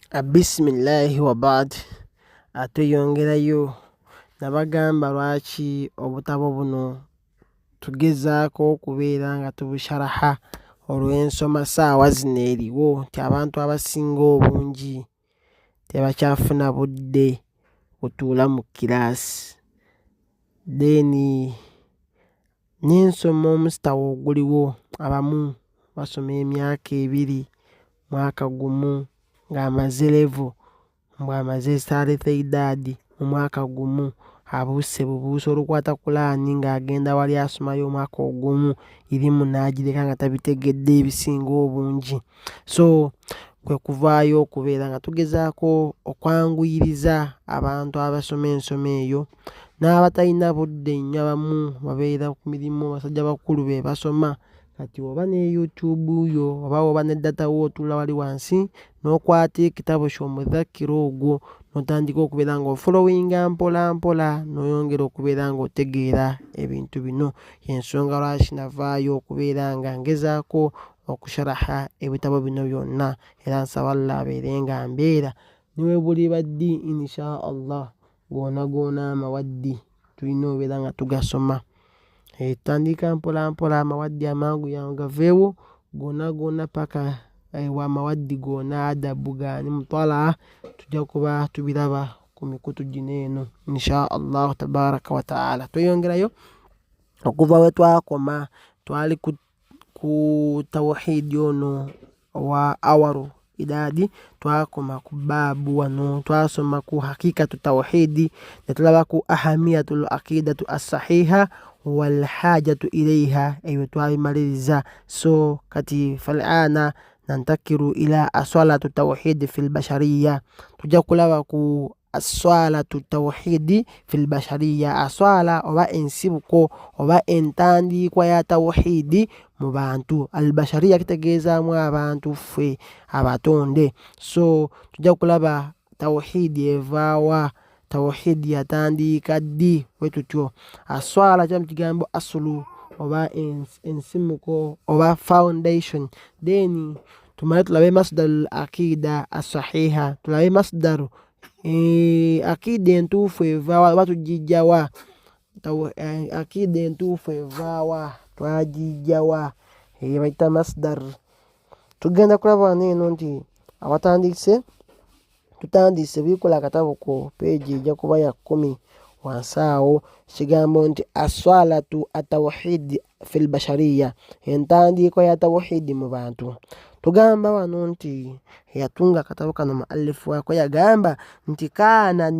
Bisimilahi wa baad. Tweyongerayo nabagamba lwaki obutabo buno tugezaako okubeera nga tubusharaha olw'ensoma saawa zino eriwo nti abantu abasinga obungi tebakyafuna budde kutuula mu kiraasi, n'ensoma omusitawo oguliwo abamu basoma emyaka 2 mwaka gumu ng'amaze level mbw'amaze starethaidad mu mwaka gumu abuuse bubuusa olukwata kulaani ng'agenda wali asomayo omwaka ogumu irimu n'agireka nga tabitegedde ebisinga obungi. So kwe kuvaayo okubeera nga tugezaako okwanguyiriza abantu abasoma ensoma eyo n'abatalina budde nnyo abamu babeera ku mirimu, basajja bakulu be basoma. Kati oba ne YouTube yo oba ne data wo otuula wali wansi n'okwata ekitabo ky'omudhakkiro ogwo n'otandika okubeera nga ofollowinga mpola mpola n'oyongera okubeera nga otegeera ebintu bino. Y'ensonga lwaki navaayo okubeera nga ngezaako okusharaha ebitabo bino byonna, era nsaba Allah abeere nga mbeera niwe buli baddi insha Allah goona goona amawaddi tulina obeera nga tugasoma. Tutandika mpola mpola amawaddi amangu yangu gaveewo goona goona paka amawaddi goona adabu gaani mutala tujja kuba tubiraba ku mikutu gino eno insha Allah tabaraka wa taala. Tweyongerayo okuva we twakoma twali ku tawhidi ono owa awaru idadi, twakoma ku baabu wano twasoma ku hakikatu tawhidi ne tulaba ku ahamiyatul aqidatu as-sahiha wal hajatu ilayha, eyo twabimaliriza. So kati fal'ana nantakiru ila aswalatu tawhidi fil bashariya, tujja kulaba ku aswalatu tawhidi fil bashariya, aswala oba ensibuko oba entandikwa ya tawhidi mu bantu. Al bashariya kitegeezaamu abantu ffe abatonde. So tujja kulaba tawhidi evaawa, tawhidi yatandika ddi bwe tutyo. Aswala kya mu kigambo asulu oba ensimuko oba foundation. Then tumale tulabe masdaru akida as-sahiha, tulabe masdaru akida entuufu evaawa oba tugijjawa. Akida entuufu evaawa twagijjawa, bayita masdar. Tugenda kulaba wano eno nti tutandise bikola akatabo ko peegi ejja kuba ya 10 wansi awo, kigambo nti aswalatu atawhidi fil bashariya, entandikwa ya tawhidi mu bantu. Tugamba wano nti yatunga akatabo kano muallifu wako yagamba nti kaana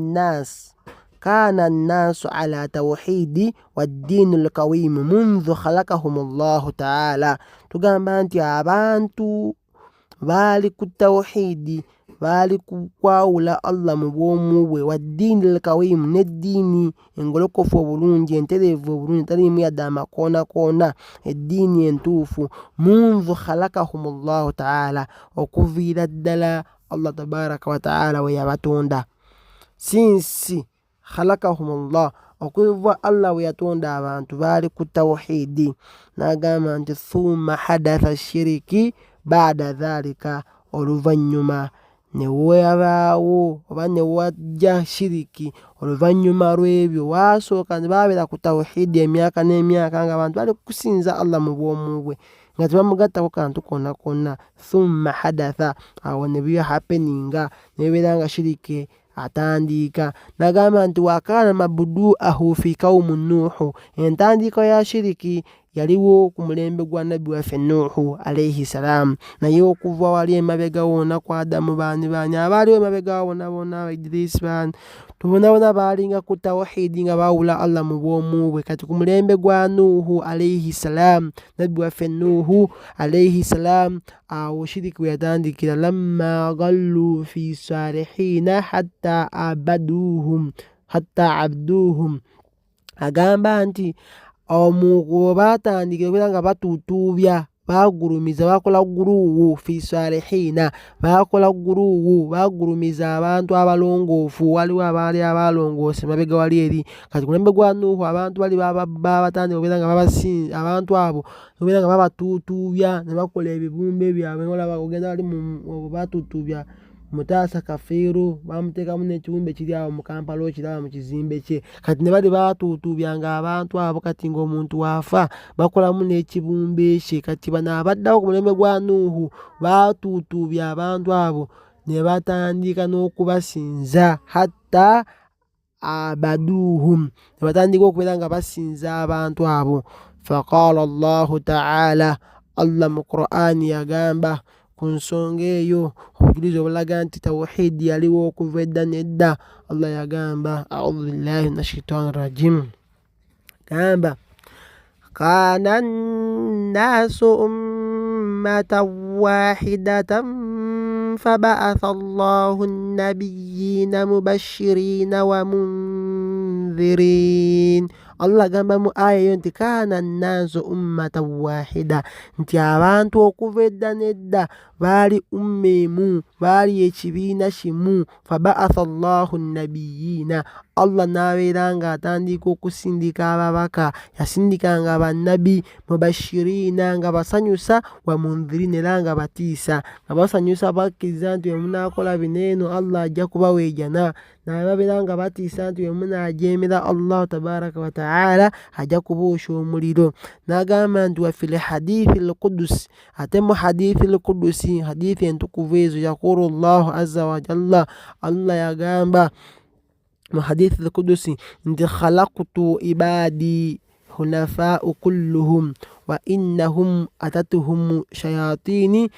nnaasu ala tawhidi waddiini lqawimu mundhu khalakahum Allahu taala. Tugamba nti abantu baali ku tawhidi, baali kukwawula Allah mu bwomu bwe, waddiini lqawimu n'eddiini engolokofu obulungi, entereevu obulungi, taliimu yadde amakoona koona, eddiini entuufu. Mundhu khalakahum Allahu taala, okuviira ddala Allah tabaraka wa taala we yabatonda. Sinsi khalakahum Allah, okuva Allah we yatonda abantu baali ku tawhidi. N'agamba nti thumma hadatha shiriki baada dhalika, oluvannyuma ne wabaawo oba ne wajja shiriki. Oluvannyuma lw'ebyo wasooka ne babeera ku tawhidi emyaka n'emyaka ng'abantu bali kusinza Allah mu bwomu bwe nga tebamugattako kantu konna konna. Thumma hadatha, awo ne biba happeninga ne bibeera nga shiriki atandika. N'agamba nti wakaana mabduahu fi qawmu Nuuhu, entandikwa ya shiriki yaliwo ku mulembe gwa nabbi waffe Nuuhu alayhi salaam, naye okuva wali emabega wonna ku Adamu baani abaaliwo emabega wonna bonna Idris baani bonna bonna baalinga ku tawhidi nga baawula Allah mu bwomu bwe. Kati ku mulembe gwa Nuuhu alayhi salaam, nabbi waffe Nuuhu alayhi salaam, awo shiriki we yatandikira. Lamma ghallu fi salihina hatta abduhum, agamba nti omugo baatandika okubeera nga batuutuubya, baagulumiza, bakola guruwu fi salihina, baagulumiza abantu abalongoofu. Waliwo abaali abalongoose mabega wali eri. Kati ku mulembe gwa Nuuhu abantu bali babatandika okubeera nga babasinza, abantu abo okubeera nga babatuutuubya ne bakola ebibumbe byabwe. Olaba ogenda wali batuutuubya mutaasa kafiiru bamuteekamu n'ekibumbe kiri awo mu Kampala okiraba mu kizimbe kye. Kati ne bali batuutuubyanga abantu abo kati ng'omuntu waafa bakolamu n'ekibumbe kye. Kati bano abaddawo ku mulembe gwa Nuuhu baatuutuubya abantu abo ne batandika n'okubasinza hatta abaduuhum, ne batandika okubeera nga basinza abantu abo. Faqaala Allahu ta'ala, Allah mu Qur'ani yagamba ku nsonga eyo obujulizi obulaga nti tawhidi yaliwo okuva edda n'edda. Allah yagamba, a'udhu billahi minash shaitani rajim, gamba kana nnaasu ummatan wahidatan faba'atha Allahu an-nabiyyina mubashirina wa mundhirin. Allah agamba mu aya eyo nti kana nnaasu ummatan wahida, nti abantu okuva edda n'edda baali umma emu, baali ekibiina kimu. Faba'atha Allahu an-nabiyyina, Allah n'abeera ng'atandika okusindika ababaka, yasindikanga bannabi mubashirina nga basanyusa, wa mundhirina era nga batiisa, nga basanyusa bakkiriza nti bwe munaakola bino eno Allah ajja kubaweejana, naye babeera nga batiisa nti bwe munaajeemera Allah tabaraka wa ta'ala ajja kuboosha omuliro. N'agamba nti wa fil hadithi al-Qudus, ate mu hadithi al-Qudusi, hadithi entukuvu ezo, yaqulu Allahu azza wa jalla, Allah yagamba mu hadithi al-Qudusi nti khalaqtu ibadi hunafa'u kulluhum wa innahum atatuhum shayatini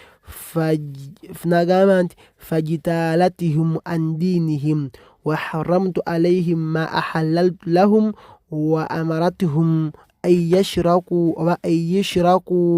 nagamba nti fajitalatihum an dinihim wa haramtu alayhim ma ahallaltu lahum wa amaratuhum an yashraku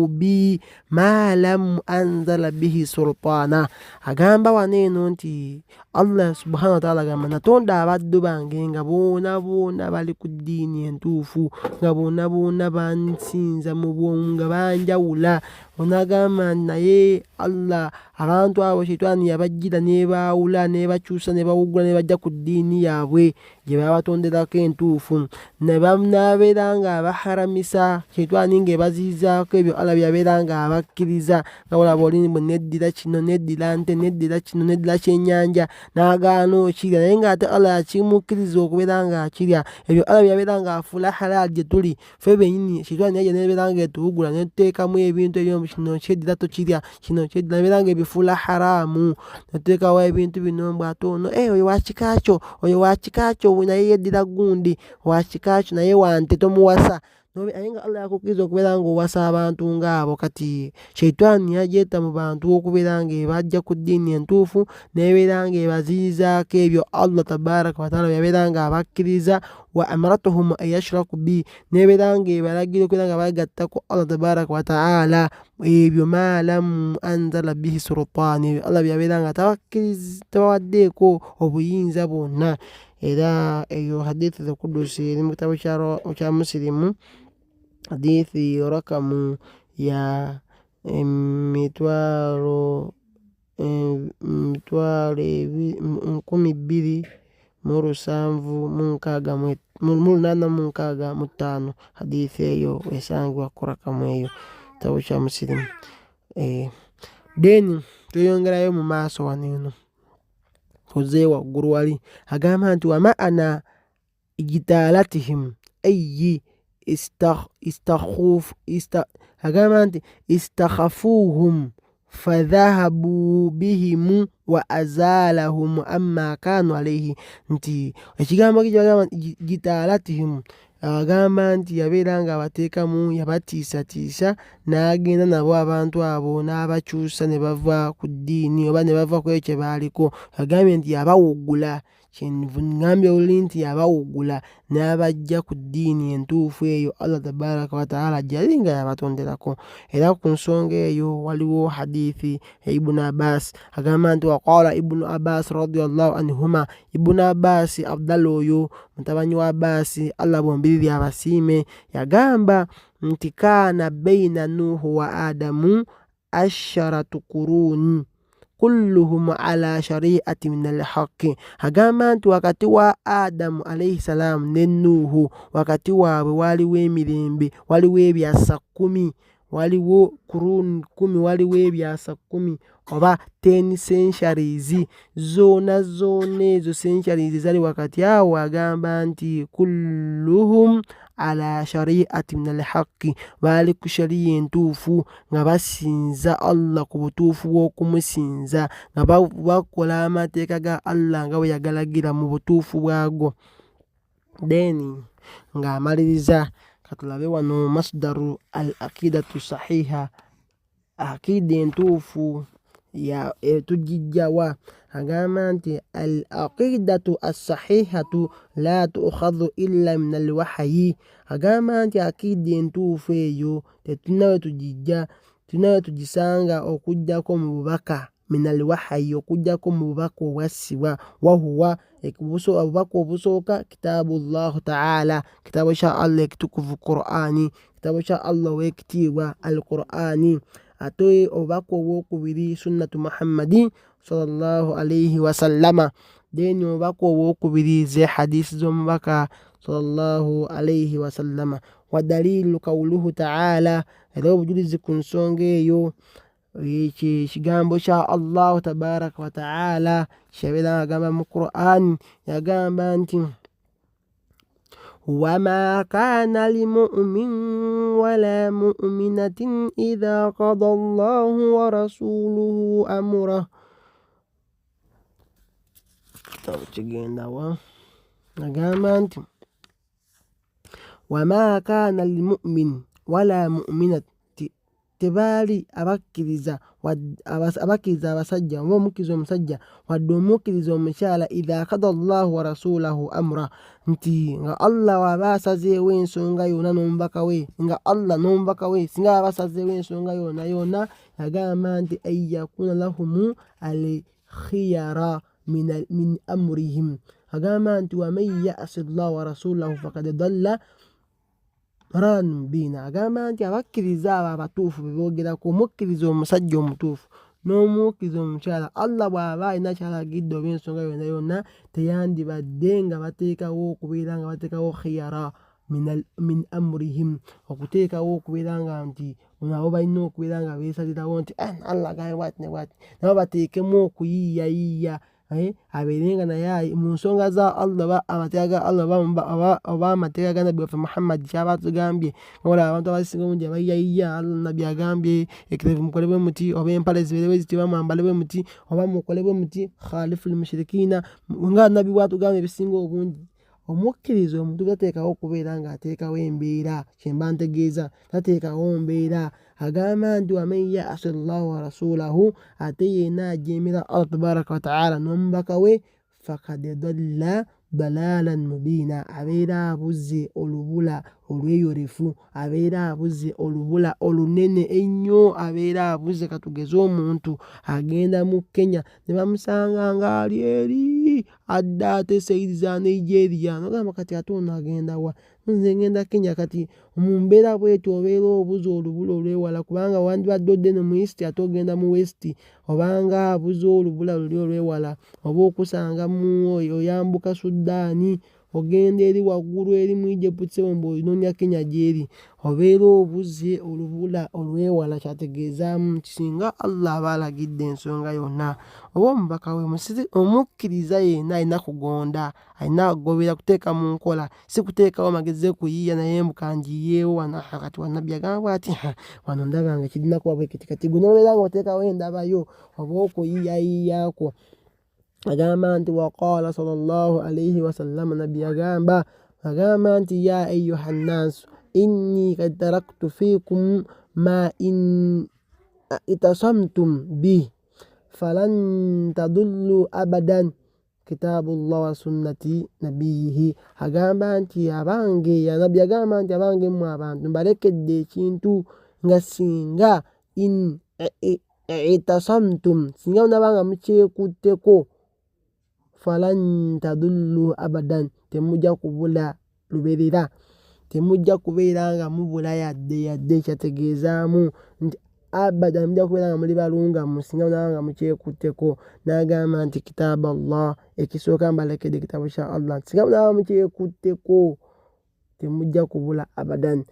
bi ma lam anzala bihi sultana. Agamba waneeno nti Allah subhanahu wa ta'ala agamba natonda abaddu bange nga boona boona bali ku ddiini entuufu, nga boona boona bansinza mu bwongo nga banjawula. Onagamba naye Allah abantu abo shaitani yabajjira nebaawula nebakyusa nebawugula nebajja ku ddiini yaabwe gye babatonderako entuufu, nabeera nga abaharamisa, shaitani ng'ebaziyizaako ebyo Allah byabeera nga abakkiriza. Nga olaba oli bwe neddira kino neddira nte neddira kino neddira kyennyanja n'agaana okirya, naye ng'ate Allah yakimukkiriza okubeera nga akirya. Ebyo Allah byabeera nga afuula halal gye tuli ffe bennyini, shaitani naye nebeera nga etuwugula netuteekamu ebintu ebyo, kino kyeddira tokirya, kino kyeddira, nebeera nga ebifuula haraamu. Netuteekawo ebintu bino mbw ate ono oyo wakikakyo, oyo wakikakyo naye yeddira gundi, wakikakyo naye wante tomuwasa. Naye nga Allah yakukkiriza okubeera ng'owasa abantu ng'abo. Kati shaitani yajeeta mu bantu okubeera ng'ebajja ku ddiini entuufu nebeera ng'ebaziyizaako ebyo Allah tabaraka wa ta'ala yabeera ng'abakkiriza. Wa amaratuhum an yashraku bi, nebeera ng'ebalagira okubeera nga bagattako Allah tabaraka wa ta'ala ebyo ma lam anzala bihi sultani, ebyo Allah byabeera nga tabawaddeeko obuyinza bwonna. Era eyo hadithi al-Qudusi eri mu kitabo kya Musilimu, hadithi rakamu ya 2,865 hadithi eyo esangibwa ku rakamu eyo kitabo kya Musilimu. Then tuyongerayo mu maaso wano eno tuze waggulu wali, agamba nti wa ma'ana ijtalatihim ayyi agamba nti istakhafuhum fadhahabu bihimu wa azalahum amma kanu alayhi, nti ekigambo kijagamba jitalatihim agamba nti yabeera nga abateekamu yabatiisatiisa n'agenda nabo abantu abo n'abakyusa ne bava ku ddiini oba ne bava ku ekyo kye baaliko. Agambye nti yabawugula, ngambye oli nti yabawugula n'abajja ku ddiini entuufu eyo Allah tabaraka wa ta'ala gyali nga yabatonderako. Era ku nsonga eyo waliwo hadithi ya Ibn Abbas agamba nti waqala Ibn Abbas radiyallahu anhuma, Ibn Abbas Abdallah oyo mutabani wa Abbas Allah bombiriri abasiime, yagamba nti kaana baina Nuhu wa Adamu 10 quruni kulluhum ala shari'ati min al-haqqi. Agamba nti wakati wa Adamu alayhi salam ne Nuhu wakati waabwe waliwo emirembe, waliwo ebyasa 10, waliwo kurun 10, waliwo ebyasa 10 oba 10 centuries, zoona ezo centuries zali wakati awo agamba nti kulluhum ala shari'ati min alhaqi, baali ku shari'a entuufu nga basinza Allah ku butuufu bw'okumusinza, nga bakola amateeka ga Allah nga bwe yagalagira mu butuufu bwago. Then ng'amaliriza katulabe wano masdaru al aqidatu sahiha, aqida entuufu tugijjawa, agamba nti al aqidatu as-sahihatu la tu'khadhu illa min al-wahyi, agamba nti aqida entuufu eyo tetulina we tugisanga okujjako mu bubaka min al-wahyi, okujjako mu bubaka obwassibwa, wahuwa obubaka obusooka kitabullahu ta'ala, kitabo kya Allah ekitukuvu Qur'ani, kitabo kya Allah ow'ekitiibwa al-Qur'ani. Ate obubaka obwokubiri sunnatu Muhammadi sallallahu alayhi wasallama. Then obubaka obwokubiri ze hadisi z'omubaka sallallahu alayhi wasallama. Wa dalilu qawluhu ta'ala, era obujulizi ku nsonga eyo ekigambo kya Allah tabaraka wa ta'ala kyabeera agamba mu Qur'an, yagamba nti وما كان لمؤمن ولا مؤمنة إذا قضى الله ورسوله أمره. وما كان لمؤمن ولا مؤمنة, tebaali abakkiriza abasajja oba omukkiriza omusajja wadde omukkiriza omukyala idha qada Allahu wa rasulahu amra, nti nga Allah waba asazeewo ensonga yonna n'omubaka we, nga Allah n'omubaka we singa baba basazeewo ensonga yonna, yagamba nti ayyakuna lahumu al khiyara min amrihim, agamba nti wa man ya'si Allah wa rasulahu faqad dalla bina, agamba nti abakkiriza abo abatuufu be boogerako, omukkiriza omusajja omutuufu n'omukkiriza omukyala, Allah bw'aba alina kyalagidde oba ensonga yonna teyandibadde nga bateekawo okubeera nga bateekawo khiyara min amrihim, okuteekawo okubeera nga nti nabo balina okubeera nga beesalirawo nti Allah agambye bw'ati ne bw'ati, nabo bateekemu okuyiiyayiiya, abeerenga naye mu nsonga za Allah amateeka ga Allah oba amateeka ga Nabbi waffe Muhammad kyaba atugambye. Olaba abantu abasinga obungi abayiiyayiiya, Nabbi agambye ekirevu mukole bwe muti, oba empale zibeere bwe ziti, oba mwambale bwe muti, oba mukole bwe muti, khaliful mushrikiina, nga Nabbi bw'atugambye ebisinga obungi. Omukkiriza omuntu tateekawo okubeera ng'ateekawo embeera, kyemba ntegeeza, tateekawo mbeera, agamba nti wa man ya'si Allaha wa rasulahu, ate yenna ajeemera Allah tabaraka wa ta'ala n'omubaka we, faqad dalla dalalan mubiina, abeera abuze olubula olweyolefu, abeera abuze olubula olunene ennyo, abeera abuze. Katugeze omuntu agenda mu Kenya ne bamusanga ng'ali eri adda ate sayidi za Nigeria, n'ogamba kati ate ono agenda wa? Nze ngenda Kenya, kati mu mbeera bw'etyo obeera obuze olubula olwewala, kubanga wandibadde odde no mu east ate ogenda mu west, obanga abuze olubula luli olwewala, oba okusanga oyambuka Sudaani ogenda eri waggulu eri mu Egypt ng'oyinoonya Kenya gy'eri, obeera obuze olubula olwewala. Kyategeezaamu nti singa Allah aba alagidde ensonga yonna, oba omubaka we omukkiriza yenna alina kugonda, alina kugobera kuteeka mu nkola, si kuteekawo magezi kuyiiya naye mukanjiyeewo wano. Kati Nabbi agamba ati wano ndaba nga kirina kuba bwe kiti, kati gwe n'obeera ng'oteekawo endabayo oba okuyiiyayiiyaako. Agamba nti waqaala sallallahu alayhi wasallam, Nabbi agamba nti ya ayyuha nnaasu inni qad taraktu fiikum ma in itasamtum bih falan tadullu abadan kitabullah wa sunnati nabiyyihi. Agamba nti Nabbi agamba nti abange mmwe abantu mbalekedde ekintu nga singa in itasamtum, singa munabanga mukyekutteko, falan tadullu abadan, temujja kubula luberera, temujja kubeera nga mubula yadde. Kyategeezaamu nti abadan mujja kubeera nga muli balungamu singa munabanga mukyekutteko. N'agamba nti kitaaba Allah, ekisooka mbalekedde ekitabo kya Allah, singa munabanga mukyekutteko temujja kubula abadan.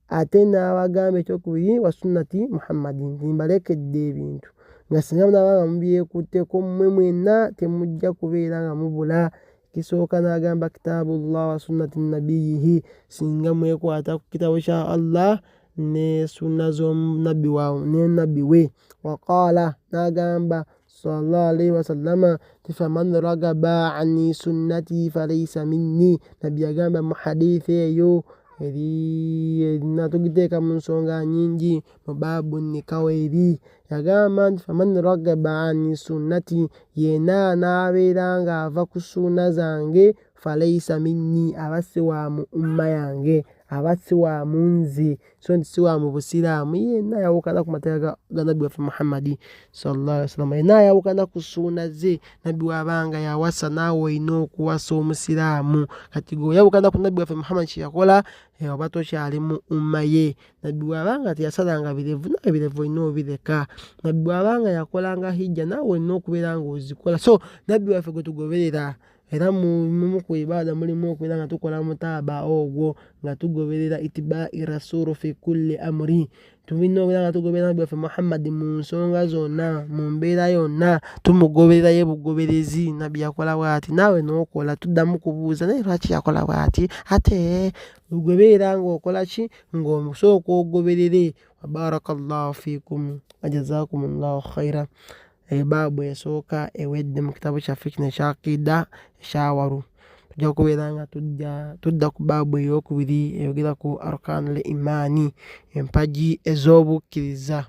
ate n'abagamba ekyokubiri wa sunnati muhammadin, timbalekedde ebintu nga singa munaba nga mubyekutteko mmwe mwenna temujja kubeera nga mubula. Kisooka n'agamba kitaabullah wa sunnati nabiyihi, singa mwekwata ku kitabo kya Allah ne sunna z'omnabbi n'ennabbi we. Waqaala n'agamba sallallahu alaihi wasallama faman ragaba anni sunnati falaysa minni. Nabbi yagamba mu hadithi eyo erina tugiteeka mu nsonga nyingi mu baabu nikawa eri, yagamba nti faman ragaba anni sunnati, yena n'abeera nga ava ku sunna zange, falaysa minni, aba si wa mu umma yange, aba si wa mu nze, so nti si wa mu busiraamu. Yenna yawukana ku mateeka ga nabbi waffe Muhammadi sallallahu alaihi wasallam, yenna yawukana ku sunna ze. Nabbi wabanga yawasa naawe olina okuwasa omusiraamu. Kati gwe yawukana ku nabbi waffe Muhammad kye yakola, oba tokyali mu umma ye. Nabbi wabanga teyasalanga birevu, naawe ebirevu olina obireka. Nabbi wabanga yakolanga hijja, naawe olina okubeera nga ozikola. So nabbi waffe gwe tugoberera, era mu ku ibaada mulimu okubeera nga tukola mutaaba ogwo, nga tugoberera itibai rasulu fi kulli amri. Tulina okubeera nga tugoberera nabbi waffe Muhammad mu nsonga zonna, mu mbeera yonna tumugoberera ye bugoberezi. Nabbi yakola bw'ati, naawe n'okola. Tuddamu kubuuza naye lwaki yakola bw'ati? Ate gwebeera ng'okola ki? Ng'osooka ogoberere. Barakallahu fiikum wa jazakumullahu khaira. Baabu esooka ewedde mu kitabo kyaffe kino ekya aqiida ekyawalu. Tujja kubeera nga tudda ku baabu ey'okubiri eyogera ku arkaanul imaani, empagi ez'obukkiriza.